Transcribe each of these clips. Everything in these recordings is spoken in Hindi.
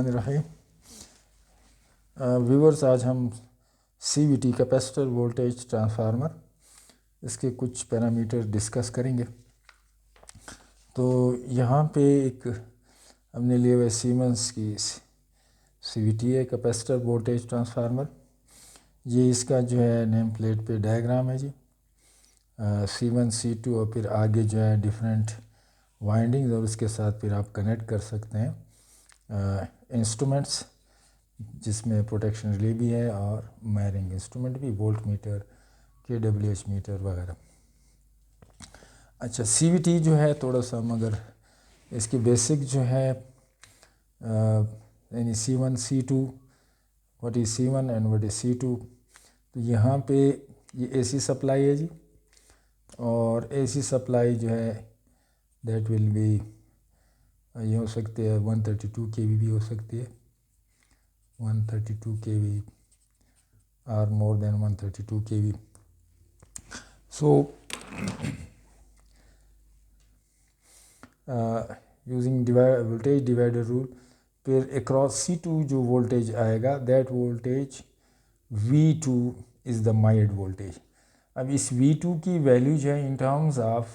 रहे व्यूवर्स, आज हम CVT कैपेसिटर वोल्टेज ट्रांसफार्मर इसके कुछ पैरामीटर डिस्कस करेंगे। तो यहाँ पे एक हमने लिए हुए सीमेंस की CVT है कैपेसिटर वोल्टेज ट्रांसफार्मर। ये इसका जो है नेम प्लेट पे डायग्राम है जी। C1 C2 और फिर आगे जो है डिफरेंट वाइंडिंग्स और उसके साथ फिर आप कनेक्ट कर सकते हैं इंस्ट्रूमेंट्स, जिसमें प्रोटेक्शन रिले भी है और मायरिंग इंस्ट्रूमेंट भी, वोल्ट मीटर, KWH मीटर वगैरह। अच्छा, CVT जो है थोड़ा सा मगर इसकी बेसिक जो है यानी C1 C2, what is C1 and what is C2। तो यहाँ पे ये AC सप्लाई है जी, और AC सप्लाई जो है दैट विल बी ये हो सकती है 132 kV भी हो सकती है, 132 kV or more than 132 kV. So using voltage divider rule, फिर across C2 जो voltage आएगा that voltage V2 is the mired voltage. अब इस V2 की वैल्यू जो है in terms of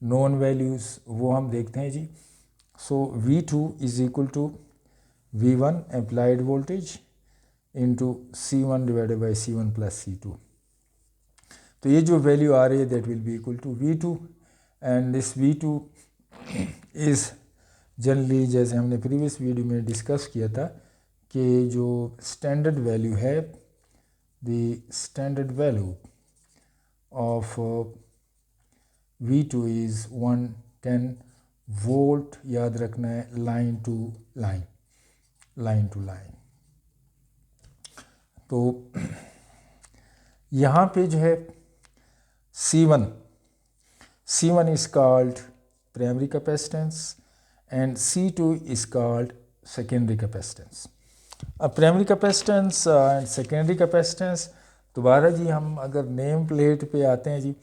known values वो हम देखते हैं जी। So V2 is equal to V1 applied voltage into C1 divided by C1 plus C2। तो ये जो वैल्यू आ रही है that will be equal to V2, and this V2 is generally, जैसे हमने प्रीवियस वीडियो में डिस्कस किया था, कि जो स्टैंडर्ड वैल्यू है, the standard value of V2 is 110 volt. याद रखना है, line to line, line to line. तो यहाँ पे जो है C1 is called primary capacitance and C2 is called secondary capacitance। अब primary capacitance and secondary capacitance, दोबारा जी हम अगर नेम प्लेट पे आते हैं जी,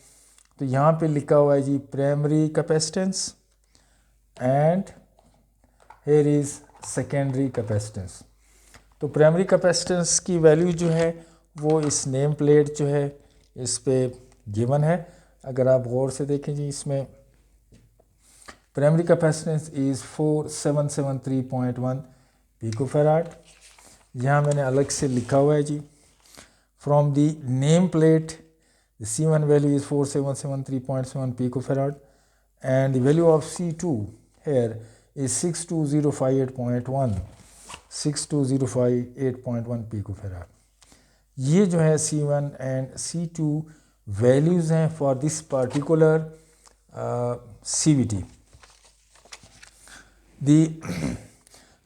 तो यहाँ पे लिखा हुआ है जी primary capacitance and here is secondary capacitance. तो प्राइमरी कैपेसिटेंस की वैल्यू जो है वो इस नेम प्लेट जो है इस पे गिवन है। अगर आप गौर से देखें जी, इसमें प्राइमरी कैपेसिटेंस इज़ 4773.1 पिकोफैराड। यहाँ मैंने अलग से लिखा हुआ है जी, from the name plate C1 value is 4773.7 picofarad and the value of C2 here is 62058.1 picofarad. ये जो है C1 एंड C2 वैल्यूज़ हैं for this particular CVT। The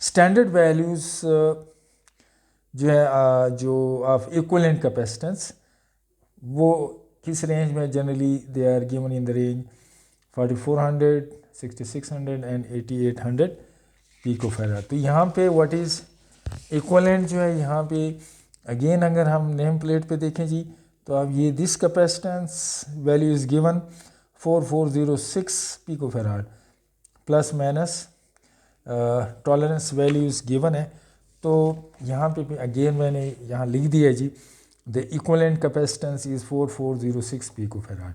standard values जो है जो ऑफ इक्विवेलेंट कैपेसिटेंस, वो किस रेंज में generally they are given in the range 4400, 6600 and 8800 picofarad. तो यहाँ पे व्हाट इज़ इक्विवेलेंट जो है, यहाँ पे अगेन अगर हम नेम प्लेट पे देखें जी, तो अब ये this capacitance value is given 4406 picofarad plus minus tolerance values given है। तो यहाँ पे भी अगेन मैंने यहाँ लिख दिया है जी, the equivalent capacitance is 4406 picofarad.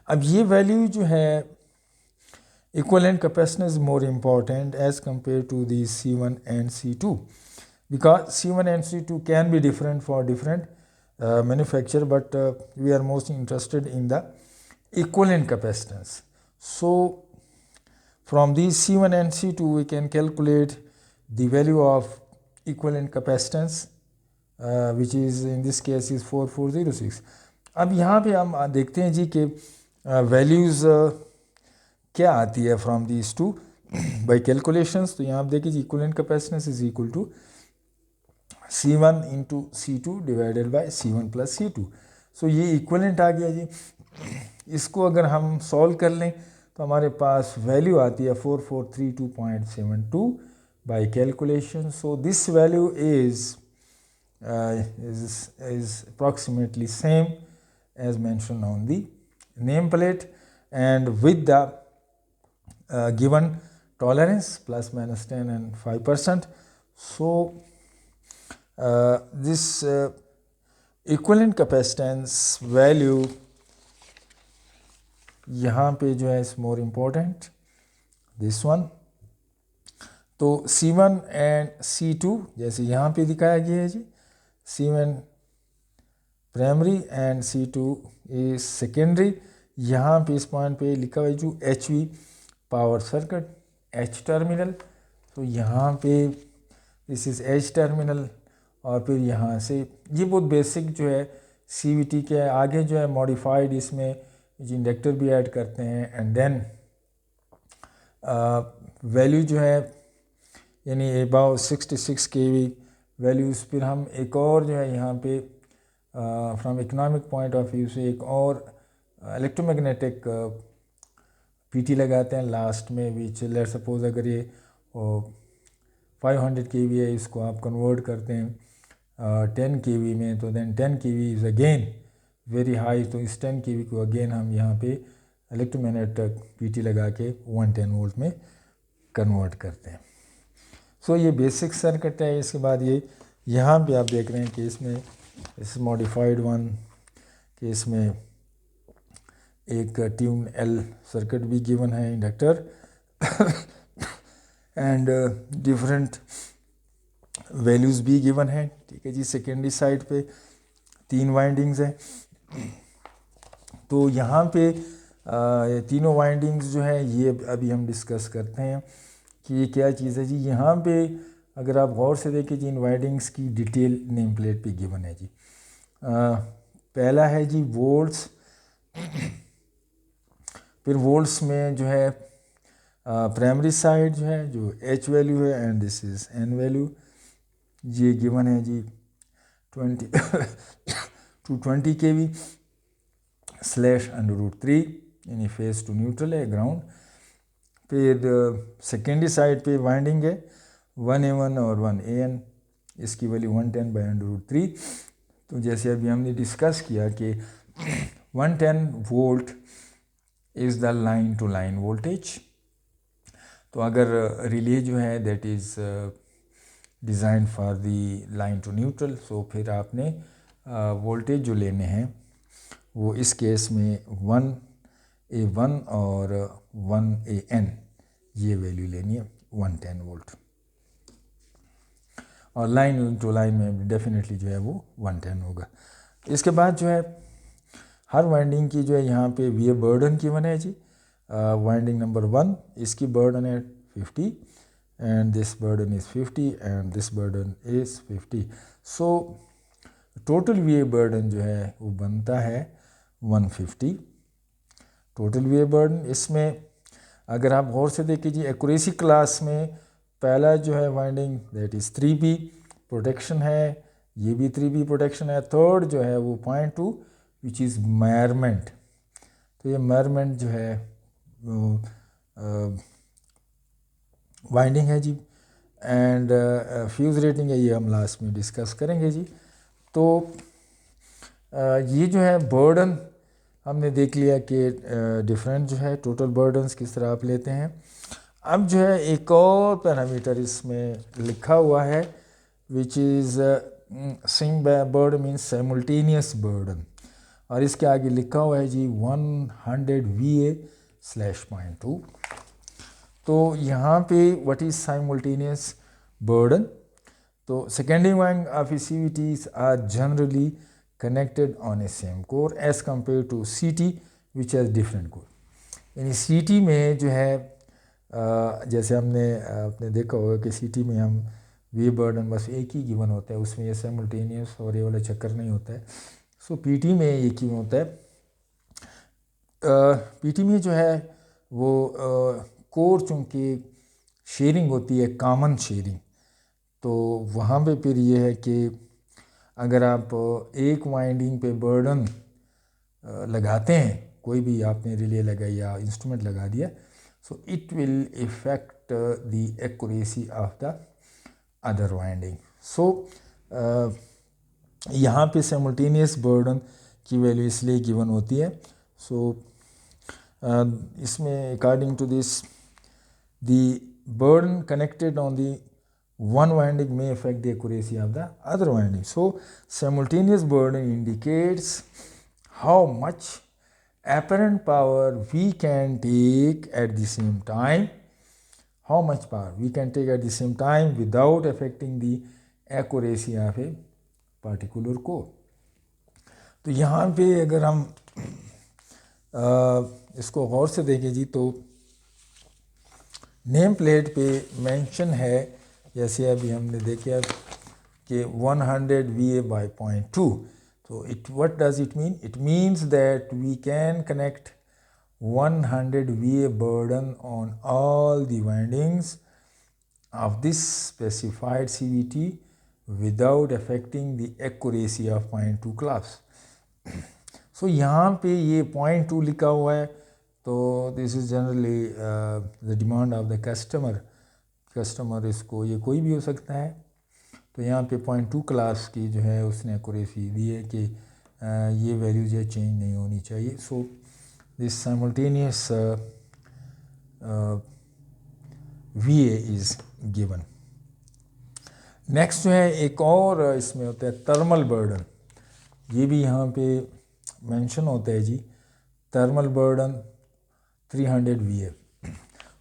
अब ये वैल्यू जो है equivalent capacitance more important as compare to the C1 and C2, because C1 and C2 can be different for different manufacturer, but we are most interested in the equivalent capacitance. So from these C1 and C2 we can calculate the value of equivalent capacitance, which is in this case is 4406। अब यहाँ पे हम देखते हैं जी कि वैल्यूज़ क्या आती है from these two by calculations. तो यहाँ आप देखिए जी, equivalent capacitance is equal to C1 into C2 divided by C1 plus C2। So ये इक्विवेलेंट आ गया जी। इसको अगर हम सॉल्व कर लें तो हमारे पास वैल्यू आती है 4432.72 by calculation. So this value is approximately same as mentioned on the name plate and with the given tolerance plus minus 10 and 5%. So this equivalent capacitance value यहाँ पे जो है is more important, this one. तो C1 and C2 जैसे यहाँ पे दिखाया गया है जी, C1 primary and C2 is secondary. यहाँ पे इस पॉइंट पे लिखा हुआ है जो HV power circuit H terminal. तो यहाँ पे दिस इज़ H टर्मिनल और फिर यहाँ से ये बहुत बेसिक जो है CVT के आगे जो है मॉडिफाइड इसमें इंडक्टर भी ऐड करते हैं एंड देन वैल्यू जो है यानी अबाउट 66 kV वैल्यूज़. फिर हम एक और जो है यहाँ पे from economic point of view से एक और इलेक्ट्रोमैग्नेटिक पीटी लगाते हैं लास्ट में, विच लेट सपोज अगर ये 500 kV है, इसको आप कन्वर्ट करते हैं 10 kV में, तो then 10 kV is again very high. तो इस 10 kV को अगेन हम यहाँ पे इलेक्ट्रोमैग्नेटिक पीटी लगा के 110 वोल्ट में कन्वर्ट करते हैं. सो ये बेसिक सर्किट है. इसके बाद ये यहाँ पे आप देख रहे हैं कि इसमें इस मॉडिफाइड वन कि इसमें एक ट्यून एल सर्किट भी गिवन है, इंडक्टर एंड डिफरेंट वैल्यूज़ भी गिवन है. ठीक है जी. सेकेंडरी साइड पे 3 वाइंडिंग्स हैं. तो यहाँ पे तीनों वाइंडिंग्स जो है ये अभी हम डिस्कस करते हैं कि ये क्या चीज़ है जी. यहाँ पे अगर आप गौर से देखें जी, इन वाइंडिंग्स की डिटेल नेम प्लेट पे गिवन है जी. पहला है जी वोल्ट्स. फिर वोल्ट्स में जो है प्राइमरी साइड जो है जो H वैल्यू है and this is N value. ये गिवन है जी 220 kV /√3 यानी फेस टू न्यूट्रल है, ग्राउंड. फिर सेकेंडरी साइड पे वाइंडिंग है 1A1 और 1AN, इसकी वैल्यू 110/√3. तो जैसे अभी हमने डिस्कस किया कि 110 volt is the line to line voltage. तो अगर रिले जो है that is design for the line to neutral, so फिर आपने वोल्टेज जो लेने हैं वो इस केस में 1A1 और 1AN ये वैल्यू लेनी है 110 वोल्ट. और लाइन टू लाइन में डेफिनेटली जो है वो 110 होगा. इसके बाद जो है हर वाइंडिंग की जो है यहाँ पे वी बर्डन गिवन है जी. वाइंडिंग नंबर 1 इसकी बर्डन है 50 and this burden is 50 and this burden is 50. So total V burden जो है वो बनता है 150 टोटल वी बर्डन. इसमें अगर आप गौर से देखिए जी, एक्यूरेसी क्लास में पहला जो है winding that is 3B protection है, ये भी 3B प्रोटेक्शन है. थर्ड जो है वो 0.2 विच इज़ मेजरमेंट. तो ये मेजरमेंट जो है वाइंडिंग है जी. एंड फ्यूज़ रेटिंग है, ये हम लास्ट में डिस्कस करेंगे जी. तो ये जो है बर्डन हमने देख लिया कि डिफरेंट जो है टोटल बर्डन्स किस तरह आप लेते हैं. अब जो है एक और पैरामीटर इसमें लिखा हुआ है which is sing burden means simultaneous burden, और इसके आगे लिखा हुआ है जी 100 VA/0.2. तो यहाँ पे व्हाट इज़ साइमल्टेनियस बर्डन. तो secondary winding of CVTs are generally connected on a same core as compared to CT which has different core. यानी CT में जो है जैसे आपने देखा होगा कि CT में हम वी बर्डन बस एक ही गिवन होता है, उसमें ये साइमल्टेनियस और ये वाला चक्कर नहीं होता है. सो PT में एक ही होता है. PT में जो है वो कोर चूँकि शेयरिंग होती है, कॉमन शेयरिंग, तो वहाँ पे फिर ये है कि अगर आप एक वाइंडिंग पे बर्डन लगाते हैं, कोई भी आपने रिले लगाई या इंस्ट्रूमेंट लगा दिया, so it will effect the accuracy of the other winding. So यहाँ पे साइमल्टेनियस बर्डन की वैल्यू इसलिए गिवन होती है. सो इसमें according to this the burden connected on the one winding may affect the accuracy of the other winding. So simultaneous burden indicates how much apparent power we can take at the same time, how much power we can take at the same time without affecting the accuracy of a particular core. तो यहाँ पे अगर हम इसको गौर से देखें जी, तो नेम प्लेट पे मेंशन है, जैसे अभी हमने देखा कि 100 VA by 0.2. So what does it mean? It means that we can connect 100 VA burden on all the windings of this specified CVT without affecting the accuracy of 0.2 class. So यहाँ पे ये 0.2 लिखा हुआ है, तो this is generally the demand of the customer इसको, ये कोई भी हो सकता है। तो यहाँ पे 0.2 क्लास की जो है उसने एक्यूरेसी दी है कि ये वैल्यू जो है चेंज नहीं होनी चाहिए। So this simultaneous VA is given. Next जो है एक और इसमें होता है थर्मल बर्डन, ये भी यहाँ पे मेंशन होता है जी, thermal burden 300 VA.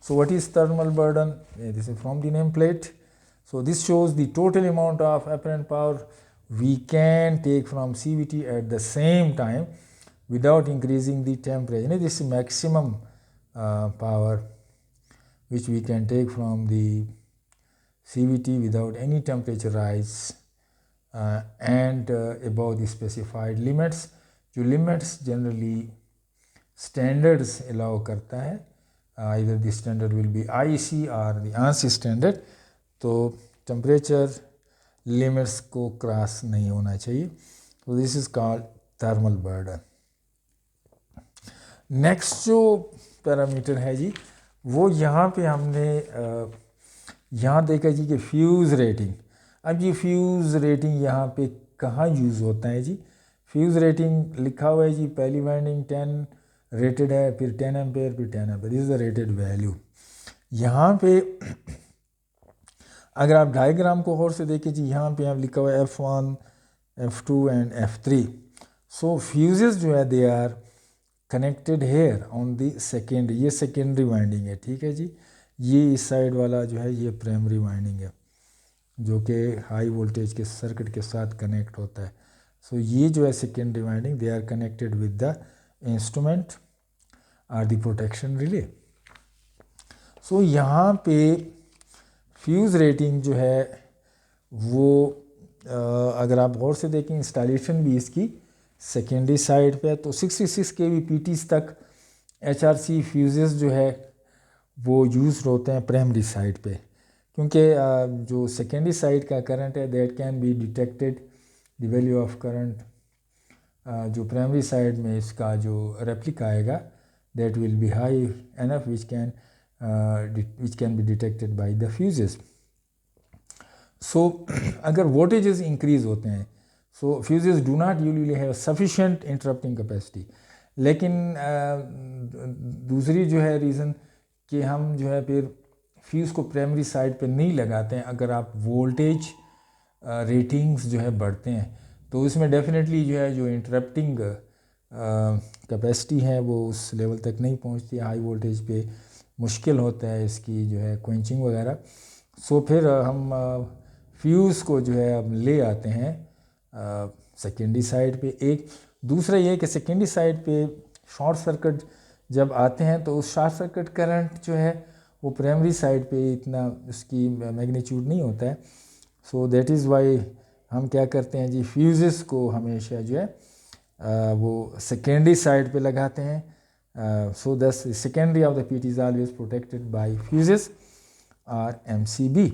So what is thermal burden? This is from the nameplate. So this shows the total amount of apparent power we can take from CVT at the same time without increasing the temperature. This is maximum power which we can take from the CVT without any temperature rise and above the specified limits. जो limits generally standards allow करता है, either the standard will be IEC or the ANSI standard, तो temperature limits को क्रॉस नहीं होना चाहिए। तो this is called thermal burden. Next जो पैरामीटर है जी, वो यहाँ पे हमने यहाँ देखा जी कि फ्यूज़ रेटिंग। अब ये फ्यूज़ रेटिंग यहाँ पे कहाँ यूज़ होता है जी? फ्यूज़ रेटिंग लिखा हुआ है जी, पहली वाइंडिंग 10 रेटेड है, फिर 10 एम्पेयर, फिर 10 ampere, this is the rated value. यहाँ पे अगर आप डायग्राम को गौर से देखें जी, यहाँ पे आप लिखा हुआ है F1, F2 and F3। So fuses जो है they are connected here on the secondary, ये सेकेंडरी वाइंडिंग है, ठीक है जी। ये इस साइड वाला जो है ये प्राइमरी वाइंडिंग है जो कि हाई वोल्टेज के सर्किट के साथ कनेक्ट होता है। सो ये जो है secondary winding, they are connected with the instrument or the protection relay. So यहाँ पे फ्यूज़ रेटिंग जो है वो अगर आप गौर से देखें, इंस्टॉलेशन भी इसकी सेकेंडरी साइड पे है, तो 66 kV PTs तक HRC फ्यूजेस जो है वो यूज़ होते हैं प्राइमरी साइड पे, क्योंकि जो सेकेंडरी साइड का करंट है that can be detected the value of current, जो प्राइमरी साइड में इसका जो रेप्लिका आएगा that will be high enough which can be detected by the fuses. So अगर वोल्टेजेस इंक्रीज होते हैं, so fuses do not usually have sufficient interrupting capacity. लेकिन दूसरी जो है रीज़न कि हम जो है फिर फ्यूज़ को प्राइमरी साइड पे नहीं लगाते हैं, अगर आप वोल्टेज रेटिंग्स जो है बढ़ते हैं तो उसमें डेफिनेटली जो है जो इंटरप्टिंग कैपेसिटी है वो उस लेवल तक नहीं पहुंचती, हाई वोल्टेज पे मुश्किल होता है इसकी जो है क्वेंचिंग वगैरह। सो फिर हम फ्यूज़ को जो है अब ले आते हैं सेकेंडरी साइड पे। एक दूसरा ये कि सेकेंडरी साइड पे शॉर्ट सर्किट जब आते हैं तो उस शॉर्ट सर्किट करंट जो है वो प्राइमरी साइड पे इतना उसकी मैग्नीट्यूड नहीं होता है। सो दैट इज़ वाई हम क्या करते हैं जी, फ्यूजेस को हमेशा जो है वो सेकेंडरी साइड पे लगाते हैं। सो दस secondary of the PT is always protected by fuses और MCB।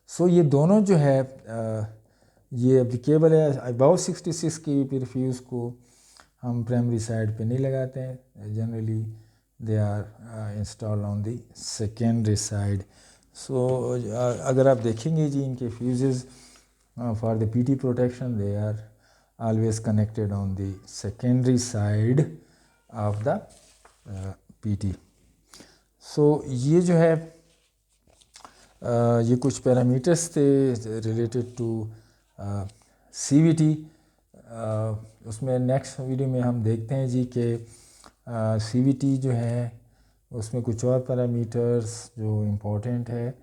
सो ये दोनों जो है ये एप्लीकेबल है। अबाउट 66 kV पर फ्यूज़ को हम प्राइमरी साइड पे नहीं लगाते हैं, generally they are install on the secondary side. So अगर आप देखेंगे जी इनके fuses for the PT protection they are always connected on the secondary side of the PT. So ये जो है ये कुछ पैरामीटर्स थे रिलेटेड टू CVT। उसमें नेक्स्ट वीडियो में हम देखते हैं जी कि CVT जो है उसमें कुछ और पैरामीटर्स जो इम्पोर्टेंट है